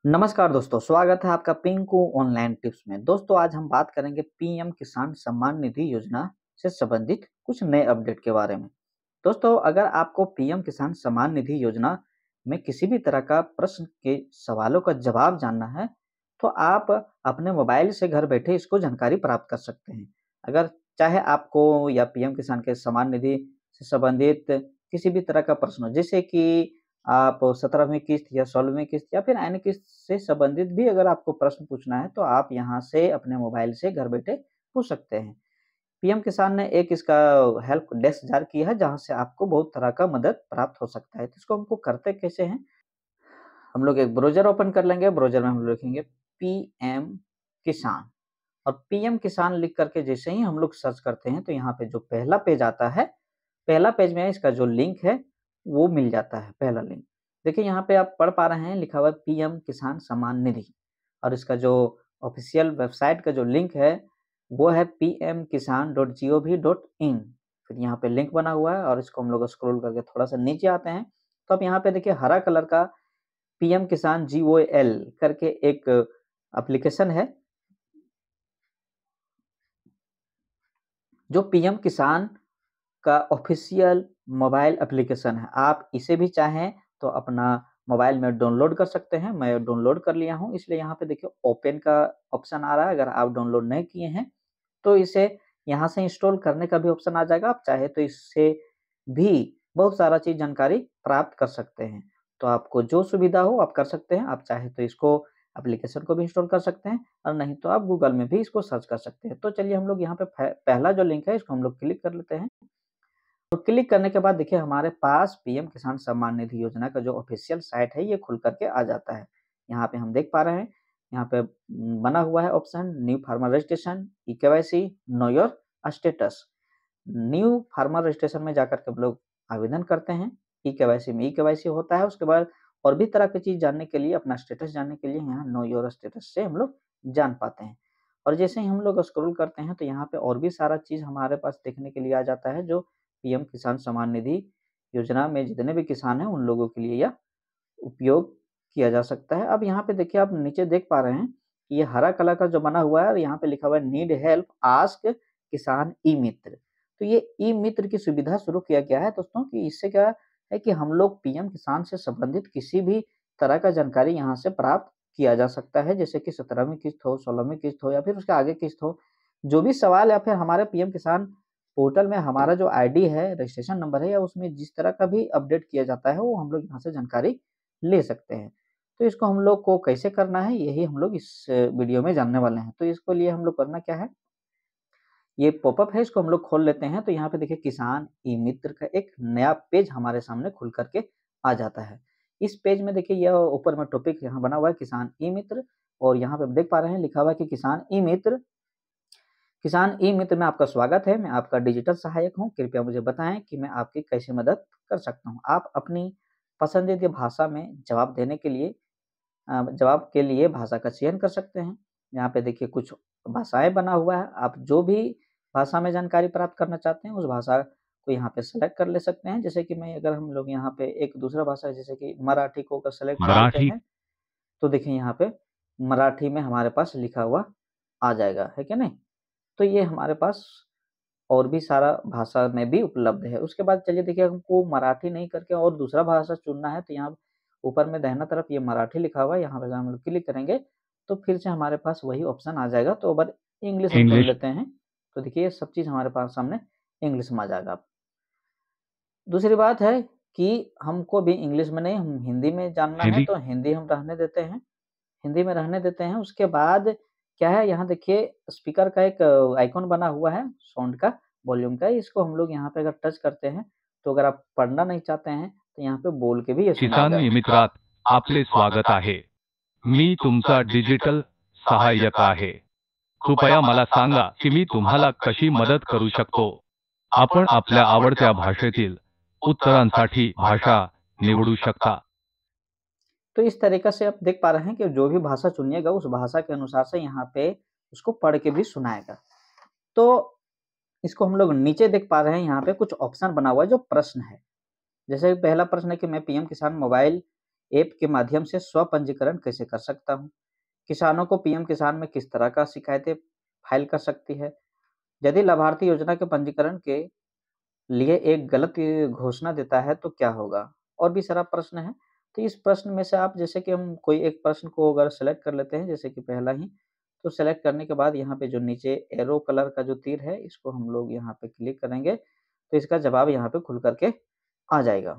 नमस्कार दोस्तों, स्वागत है आपका पिंकू ऑनलाइन टिप्स में। दोस्तों, आज हम बात करेंगे पीएम किसान सम्मान निधि योजना से संबंधित कुछ नए अपडेट के बारे में। दोस्तों, अगर आपको पीएम किसान सम्मान निधि योजना में किसी भी तरह का प्रश्न के सवालों का जवाब जानना है, तो आप अपने मोबाइल से घर बैठे इसको जानकारी प्राप्त कर सकते हैं। अगर चाहे आपको या पीएम किसान के सम्मान निधि से संबंधित किसी भी तरह का प्रश्न हो, जैसे कि आप 17वीं किस्त या 16वीं किस्त या फिर अन्य किस्त से संबंधित भी अगर आपको प्रश्न पूछना है, तो आप यहाँ से अपने मोबाइल से घर बैठे पूछ सकते हैं। पीएम किसान ने एक इसका हेल्प डेस्क जारी किया है, जहाँ से आपको बहुत तरह का मदद प्राप्त हो सकता है। तो इसको हमको करते कैसे हैं? हम लोग एक ब्राउज़र ओपन कर लेंगे, ब्राउज़र में हम लोग लिखेंगे पीएम किसान और पीएम किसान लिख करके जैसे ही हम लोग सर्च करते हैं, तो यहाँ पे जो पहला पेज आता है, पहला पेज में इसका जो लिंक है, वो मिल जाता है, पहला लिंक। देखिए यहाँ पे आप पढ़ पा रहे हैं, लिखा हुआ है पीएम किसान सम्मान निधि और इसका जो ऑफ़िशियल वेबसाइट का जो लिंक है, वो है pmkisan.gov.in। फिर यहाँ पे लिंक बना हुआ है और इसको हम लोग स्क्रॉल करके थोड़ा-सा नीचे आते हैं, तो आप यहाँ पे देखिए हरा कलर का पीएम किसान GOL करके एक एप्लीकेशन है, जो पीएम किसान का ऑफ़िशियल मोबाइल एप्लीकेशन है। आप इसे भी चाहें तो अपना मोबाइल में डाउनलोड कर सकते हैं। मैं डाउनलोड कर लिया हूँ, इसलिए यहाँ पे देखिए ओपन का ऑप्शन आ रहा है। अगर आप डाउनलोड नहीं किए हैं, तो इसे यहाँ से इंस्टॉल करने का भी ऑप्शन आ जाएगा। आप चाहे तो इससे भी बहुत सारा चीज़ जानकारी प्राप्त कर सकते हैं। तो आपको जो सुविधा हो आप कर सकते हैं। आप चाहे तो इसको एप्लीकेशन को भी इंस्टॉल कर सकते हैं और नहीं तो आप गूगल में भी इसको सर्च कर सकते हैं। तो चलिए हम लोग यहाँ पे पहला जो लिंक है इसको हम लोग क्लिक कर लेते हैं। तो क्लिक करने के बाद देखिए हमारे पास पीएम किसान सम्मान निधि योजना का जो ऑफिशियल साइट है ये खुल करके आ जाता है। यहाँ पे हम देख पा रहे हैं, यहाँ पे बना हुआ है option new farmer registration, e-KYC, know your status. New farmer registration में जाकर के हम लोग आवेदन करते हैं। ई-केवाईसी में ई-केवाईसी होता है, उसके बाद और भी तरह की चीज़ जानने के लिए, अपना स्टेटस जानने के लिए यहाँ नो योर स्टेटस से हम लोग जान पाते हैं। और जैसे ही हम लोग स्क्रॉल करते हैं तो यहाँ पे और भी सारा चीज़ हमारे पास देखने के लिए आ जाता है, जो पीएम किसान सम्मान निधि योजना में जितने भी किसान हैं उन लोगों के लिए यह उपयोग किया जा सकता है। अब यहाँ पे देखिए आप नीचे देख पा रहे हैं कि ये हरा कलर का जो बना हुआ है और यहाँ पे लिखा हुआ है नीड हेल्प आस्क किसान ई मित्र। तो ये ई मित्र की सुविधा शुरू किया गया है दोस्तों, कि इससे क्या है कि हम लोग पीएम किसान से संबंधित किसी भी तरह का जानकारी यहाँ से प्राप्त किया जा सकता है, जैसे कि 17वीं किस्त हो, 16वीं किस्त हो या फिर उसके आगे किस्त हो। जो भी सवाल या फिर हमारे पीएम किसान पोर्टल में हमारा जो आईडी है, रजिस्ट्रेशन नंबर है या उसमें जिस तरह का भी अपडेट किया जाता है, वो हम लोग यहाँ से जानकारी ले सकते हैं। तो इसको हम लोग को कैसे करना है, यही हम लोग इस वीडियो में जानने वाले हैं। तो इसके लिए हम लोग करना क्या है, ये पॉपअप है, इसको हम लोग खोल लेते हैं। तो यहाँ पे देखिए किसान ई मित्र का एक नया पेज हमारे सामने खुल करके आ जाता है। इस पेज में देखिए यह ऊपर में टॉपिक यहाँ बना हुआ है किसान ई मित्र और यहाँ पे आप देख पा रहे हैं लिखा हुआ है कि किसान ई मित्र में आपका स्वागत है। मैं आपका डिजिटल सहायक हूँ। कृपया मुझे बताएं कि मैं आपकी कैसे मदद कर सकता हूँ। आप अपनी पसंदीदा भाषा में जवाब के लिए भाषा का चयन कर सकते हैं। यहाँ पे देखिए कुछ भाषाएँ बना हुआ है। आप जो भी भाषा में जानकारी प्राप्त करना चाहते हैं, उस भाषा को यहाँ पे सेलेक्ट कर ले सकते हैं। जैसे कि मैं अगर हम लोग यहाँ पे एक दूसरा भाषा जैसे कि मराठी को अगर सेलेक्ट कर लेते मराठी हैं, तो देखिए यहाँ पे मराठी में हमारे पास लिखा हुआ आ जाएगा, है क्या नहीं? तो ये हमारे पास और भी सारा भाषा में भी उपलब्ध है। उसके बाद चलिए देखिए हमको मराठी नहीं करके और दूसरा भाषा चुनना है, तो यहाँ ऊपर में दाहिना तरफ ये मराठी लिखा हुआ है, यहाँ पे अगर हम लोग क्लिक करेंगे तो फिर से हमारे पास वही ऑप्शन आ जाएगा। तो अगर इंग्लिश हम चुन इंग्लिश लेते हैं, तो देखिए ये सब चीज़ हमारे पास सामने इंग्लिश में आ जाएगा। दूसरी बात है कि हमको भी इंग्लिश में नहीं, हम हिंदी में जानना है, हिंदी तो हिंदी हम रहने देते हैं। हिंदी में रहने देते हैं। उसके बाद क्या है, यहाँ देखिए स्पीकर का एक आइकॉन बना हुआ है साउंड का, वॉल्यूम का। इसको हम लोग यहाँ पे अगर टच करते हैं, तो अगर आप पढ़ना नहीं चाहते हैं, तो यहाँ पे बोल के भी ये किसान सुनाएगा। मित्रात आपले स्वागत आहे। मी तुमचा डिजिटल सहाय्यक आहे। कृपया मला सांगा की मी तुम्हाला कशी मदत करू शकतो। आपण आपल्या आवडत्या भाषेतील उत्तरांसाठी भाषा निवडू शकता। तो इस तरीके से आप देख पा रहे हैं कि जो भी भाषा चुनिएगा, उस भाषा के अनुसार से यहाँ पे उसको पढ़ के भी सुनाएगा। तो इसको हम लोग नीचे देख पा रहे हैं, यहाँ पे कुछ ऑप्शन बना हुआ है जो प्रश्न है। जैसे पहला प्रश्न है कि मैं पीएम किसान मोबाइल ऐप के माध्यम से स्व-पंजीकरण कैसे कर सकता हूँ? किसानों को पीएम किसान में किस तरह का शिकायतें फाइल कर सकती है? यदि लाभार्थी योजना के पंजीकरण के लिए एक गलत घोषणा देता है तो क्या होगा? और भी सारा प्रश्न है। तो इस प्रश्न में से आप जैसे कि हम कोई एक प्रश्न को अगर सेलेक्ट कर लेते हैं, जैसे कि पहला ही, तो सेलेक्ट करने के बाद यहाँ पे जो नीचे एरो कलर का जो तीर है, इसको हम लोग यहाँ पे क्लिक करेंगे, तो इसका जवाब यहाँ पे खुल कर के आ जाएगा।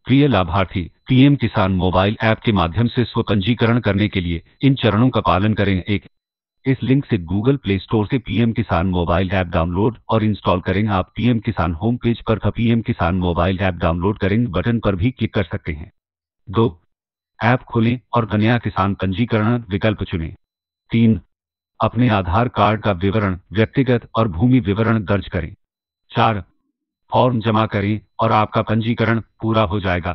प्रिय लाभार्थी, पीएम किसान मोबाइल ऐप के माध्यम से स्व पंजीकरण करने के लिए इन चरणों का पालन करें। एक, इस लिंक से गूगल प्ले स्टोर से पीएम किसान मोबाइल ऐप डाउनलोड और इंस्टॉल करें। आप पीएम किसान होम पेज पर पीएम किसान मोबाइल ऐप डाउनलोड करें बटन पर भी क्लिक कर सकते हैं। 2, ऐप खोलें और कन्या किसान पंजीकरण विकल्प चुनें। 3, अपने आधार कार्ड का विवरण, व्यक्तिगत और भूमि विवरण दर्ज करें। 4, फॉर्म जमा करें और आपका पंजीकरण पूरा हो जाएगा।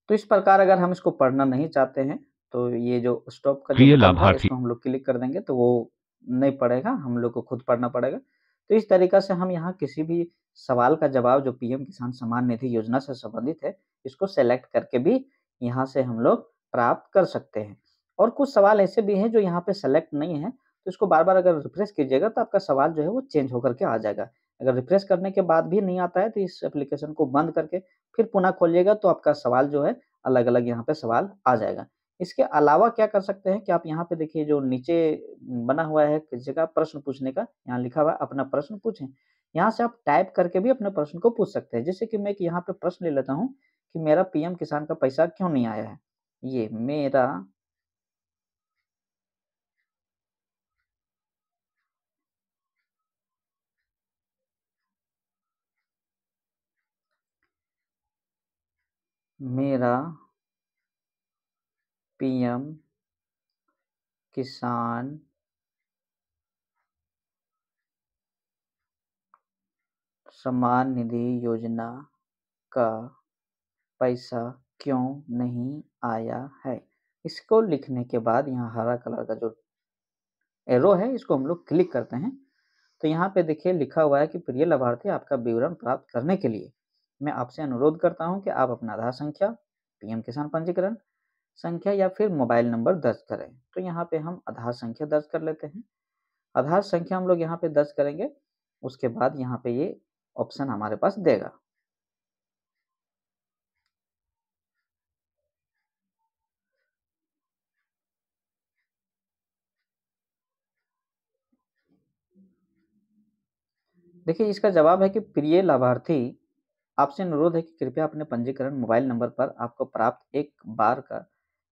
तो इस प्रकार अगर हम इसको पढ़ना नहीं चाहते हैं, तो ये जो स्टॉप का जो प्रिय बटन था, लाभार्थी, इसको हम लोग क्लिक कर देंगे तो वो नहीं पढ़ेगा, हम लोग को खुद पढ़ना पड़ेगा। तो इस तरीका से हम यहाँ किसी भी सवाल का जवाब जो पीएम किसान सम्मान निधि योजना से संबंधित है, इसको सेलेक्ट करके भी यहाँ से हम लोग प्राप्त कर सकते हैं। और कुछ सवाल ऐसे भी हैं जो यहाँ पे सेलेक्ट नहीं है, तो इसको बार-बार अगर रिफ्रेश कीजिएगा तो आपका सवाल जो है वो चेंज होकर के आ जाएगा। अगर रिफ्रेश करने के बाद भी नहीं आता है, तो इस एप्लीकेशन को बंद करके फिर पुनः खोलिएगा तो आपका सवाल जो है अलग-अलग यहाँ पे सवाल आ जाएगा। इसके अलावा क्या कर सकते हैं कि आप यहाँ पे देखिए जो नीचे बना हुआ है किसी जगह प्रश्न पूछने का, यहाँ लिखा हुआ है अपना प्रश्न पूछें। यहाँ से आप टाइप करके भी अपने प्रश्न को पूछ सकते हैं। जैसे कि मैं एक यहाँ पे प्रश्न ले लेता हूँ कि मेरा पीएम किसान का पैसा क्यों नहीं आया है? ये मेरा पीएम किसान सम्मान निधि योजना का पैसा क्यों नहीं आया है? इसको लिखने के बाद यहाँ हरा कलर का जो एरो है, इसको हम लोग क्लिक करते हैं। तो यहाँ पे देखिए लिखा हुआ है कि प्रिय लाभार्थी, आपका विवरण प्राप्त करने के लिए मैं आपसे अनुरोध करता हूँ कि आप अपना आधार संख्या, पीएम किसान पंजीकरण संख्या या फिर मोबाइल नंबर दर्ज करें। तो यहाँ पे हम आधार संख्या दर्ज कर लेते हैं। आधार संख्या हम लोग यहाँ पे दर्ज करेंगे, उसके बाद यहाँ पे ये ऑप्शन हमारे पास देगा। देखिए इसका जवाब है कि प्रिय लाभार्थी, आपसे अनुरोध है कि कृपया अपने पंजीकरण मोबाइल नंबर पर आपको प्राप्त एक बार का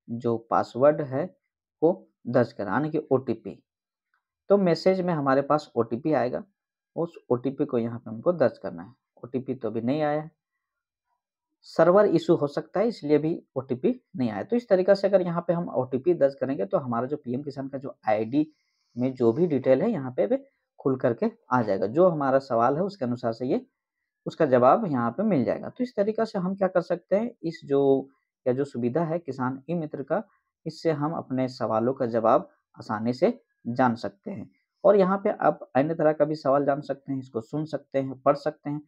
जो पासवर्ड है को दर्ज करें, यानी कि ओटीपी। तो मैसेज में हमारे पास ओटीपी आएगा, उस ओटीपी को यहाँ पे हमको दर्ज करना है। ओटीपी तो अभी नहीं आया है, सर्वर इशू हो सकता है इसलिए भी ओटीपी नहीं आया। तो इस तरीका से अगर यहाँ पे हम ओटीपी दर्ज करेंगे तो हमारा जो पीएम किसान का जो आईडी में जो भी डिटेल है यहाँ पे खुल करके आ जाएगा। जो हमारा सवाल है उसके अनुसार से ये उसका जवाब यहाँ पे मिल जाएगा। तो इस तरीका से हम क्या कर सकते हैं, इस जो सुविधा है किसान ई मित्र का, इससे हम अपने सवालों का जवाब आसानी से जान सकते हैं। और यहाँ पे आप अन्य तरह का भी सवाल जान सकते हैं, इसको सुन सकते हैं, पढ़ सकते हैं